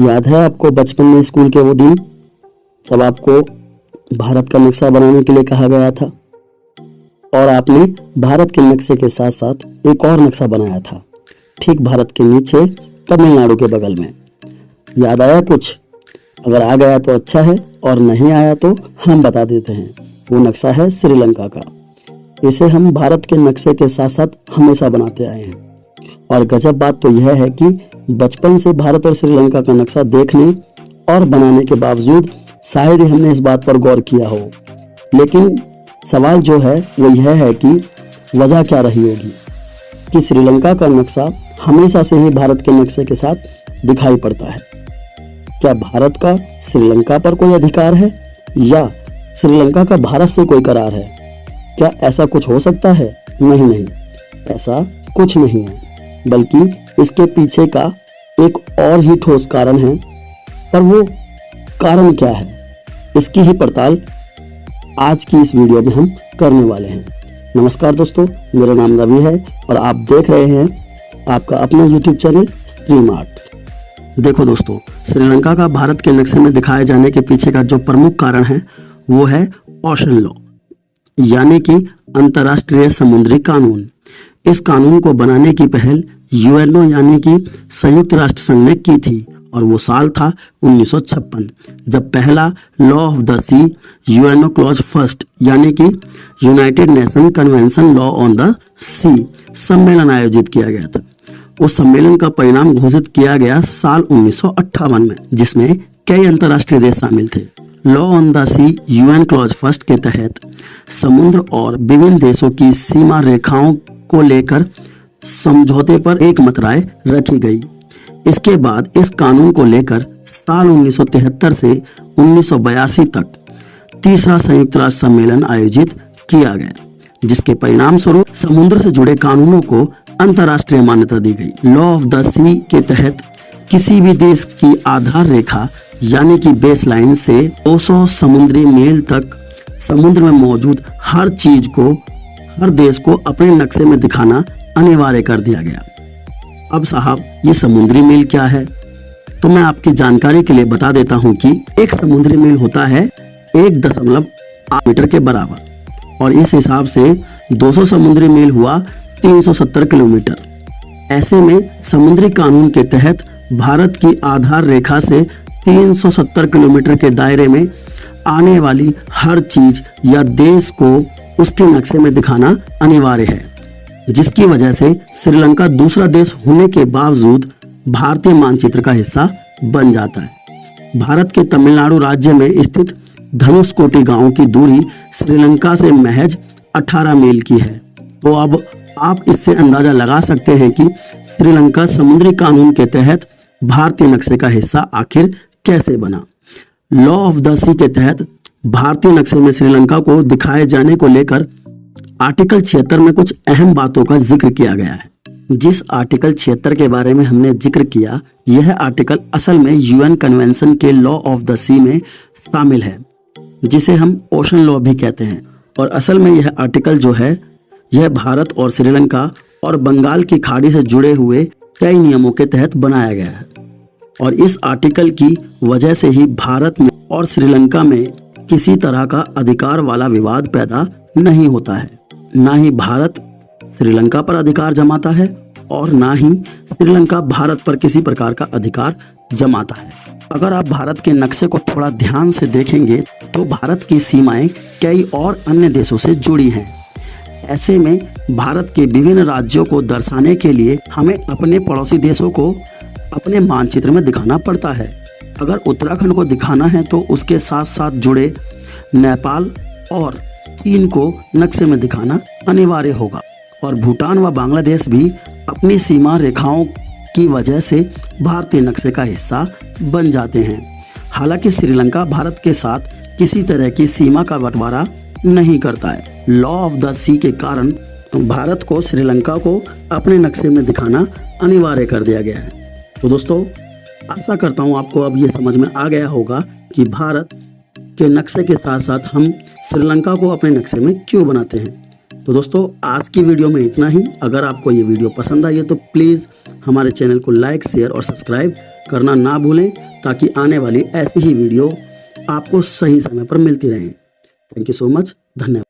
याद है आपको बचपन में स्कूल के वो दिन जब आपको भारत का नक्शा बनाने के लिए कहा गया था और आपने भारत के नक्शे के साथ साथ एक और नक्शा बनाया था, ठीक भारत के नीचे तमिलनाडु के बगल में। याद आया कुछ? अगर आ गया तो अच्छा है और नहीं आया तो हम बता देते हैं। वो नक्शा है श्रीलंका का। इसे हम भारत के नक्शे के साथ साथ हमेशा बनाते आए हैं और गजब बात तो यह है कि बचपन से भारत और श्रीलंका का नक्शा देखने और बनाने के बावजूद शायद ही हमने इस बात पर गौर किया हो। लेकिन सवाल जो है वो यह है कि वजह क्या रही होगी कि श्रीलंका का नक्शा हमेशा से ही भारत के नक्शे के साथ दिखाई पड़ता है। क्या भारत का श्रीलंका पर कोई अधिकार है या श्रीलंका का भारत से कोई करार है? क्या ऐसा कुछ हो सकता है? नहीं, ऐसा कुछ नहीं है, बल्कि इसके पीछे का एक और ही ठोस कारण है। पर वो कारण क्या है, इसकी ही पड़ताल आज की इस वीडियो में हम करने वाले हैं। नमस्कार दोस्तों, मेरा नाम रवि है और आप देख रहे हैं आपका अपना YouTube चैनल स्ट्रीम आर्ट्स। देखो दोस्तों, श्रीलंका का भारत के नक्शे में दिखाए जाने के पीछे का जो प्रमुख कारण है वो है ओशन लॉ, यानी कि अंतर्राष्ट्रीय समुद्री कानून। इस कानून को बनाने की पहल यूएनओ यानी कि संयुक्त राष्ट्र संघ ने की थी और वो साल था 1956, जब पहला law of the sea UNO clause first यानी कि United Nation convention law on the sea सम्मेलन आयोजित किया गया था। उस सम्मेलन का परिणाम घोषित किया गया साल 1958 में, जिसमें कई अंतर्राष्ट्रीय देश शामिल थे। Law on the sea UN clause first के तहत समुद्र और विभिन्न देशों की सीमा रेखाओं को लेकर समझौते पर एकमत राय रखी गई। इसके बाद इस कानून को लेकर साल 1973 से 1982 तक तीसरा संयुक्त राष्ट्र सम्मेलन आयोजित किया गया, जिसके परिणाम स्वरूप समुद्र से जुड़े कानूनों को अंतर्राष्ट्रीय मान्यता दी गई। लॉ ऑफ द सी के तहत किसी भी देश की आधार रेखा यानी कि बेस लाइन से 200 समुद्री मील तक समुद्र में मौजूद हर चीज को, हर देश को अपने नक्शे में दिखाना अनिवार्य कर दिया गया। अब साहब, ये समुद्री मील क्या है? तो मैं आपकी जानकारी के लिए बता देता हूँ कि एक समुद्री मील होता है 1.8 मीटर के बराबर और इस हिसाब से 200 समुद्री मील हुआ 370 किलोमीटर। ऐसे में समुद्री कानून के तहत भारत की आधार रेखा से 370 किलोमीटर के दायरे में आने वाली हर चीज या देश को उसके नक्शे में दिखाना अनिवार्य है, जिसकी वजह से श्रीलंका दूसरा देश होने के बावजूद भारतीय मानचित्र का हिस्सा बन जाता है। भारत के तमिलनाडु राज्य में स्थित धनुषकोटी गांव की दूरी श्रीलंका से महज 18 मील की है। तो अब आप इससे अंदाजा लगा सकते हैं कि श्रीलंका समुद्री कानून के तहत भारतीय नक्शे का हिस्सा आखिर कैसे बना। लॉ ऑफ द सी के तहत भारतीय नक्शे में श्रीलंका को दिखाए जाने को लेकर आर्टिकल 76 में कुछ अहम बातों का जिक्र किया गया है। जिस आर्टिकल 76 के बारे में हमने जिक्र किया, यह आर्टिकल असल में यूएन कन्वेंशन के लॉ ऑफ द सी में शामिल है, जिसे हम ओशन लॉ भी कहते हैं। और असल में यह आर्टिकल जो है, यह भारत और श्रीलंका और बंगाल की खाड़ी से जुड़े हुए कई नियमों के तहत बनाया गया है और इस आर्टिकल की वजह से ही भारत में और श्रीलंका में किसी तरह का अधिकार वाला विवाद पैदा नहीं होता है। ना ही भारत श्रीलंका पर अधिकार जमाता है और ना ही श्रीलंका भारत पर किसी प्रकार का अधिकार जमाता है। अगर आप भारत के नक्शे को थोड़ा ध्यान से देखेंगे तो भारत की सीमाएं कई और अन्य देशों से जुड़ी हैं। ऐसे में भारत के विभिन्न राज्यों को दर्शाने के लिए हमें अपने पड़ोसी देशों को अपने मानचित्र में दिखाना पड़ता है। अगर उत्तराखंड को दिखाना है तो उसके साथ साथ जुड़े नेपाल और चीन को नक्शे में दिखाना अनिवार्य होगा और भूटान व बांग्लादेश भी अपनी सीमा रेखाओं की वजह से भारतीय नक्शे का हिस्सा बन जाते हैं। हालांकि श्रीलंका भारत के साथ किसी तरह की सीमा का बंटवारा नहीं करता है। लॉ ऑफ द सी के कारण भारत को श्रीलंका को अपने नक्शे में दिखाना अनिवार्य कर दिया गया है। तो दोस्तों, आशा करता हूँ आपको अब ये समझ में आ गया होगा कि भारत के नक्शे के साथ साथ हम श्रीलंका को अपने नक्शे में क्यों बनाते हैं। तो दोस्तों, आज की वीडियो में इतना ही। अगर आपको ये वीडियो पसंद आई है तो प्लीज़ हमारे चैनल को लाइक, शेयर और सब्सक्राइब करना ना भूलें ताकि आने वाली ऐसी ही वीडियो आपको सही समय पर मिलती रहें। Thank you so much. धन्यवाद।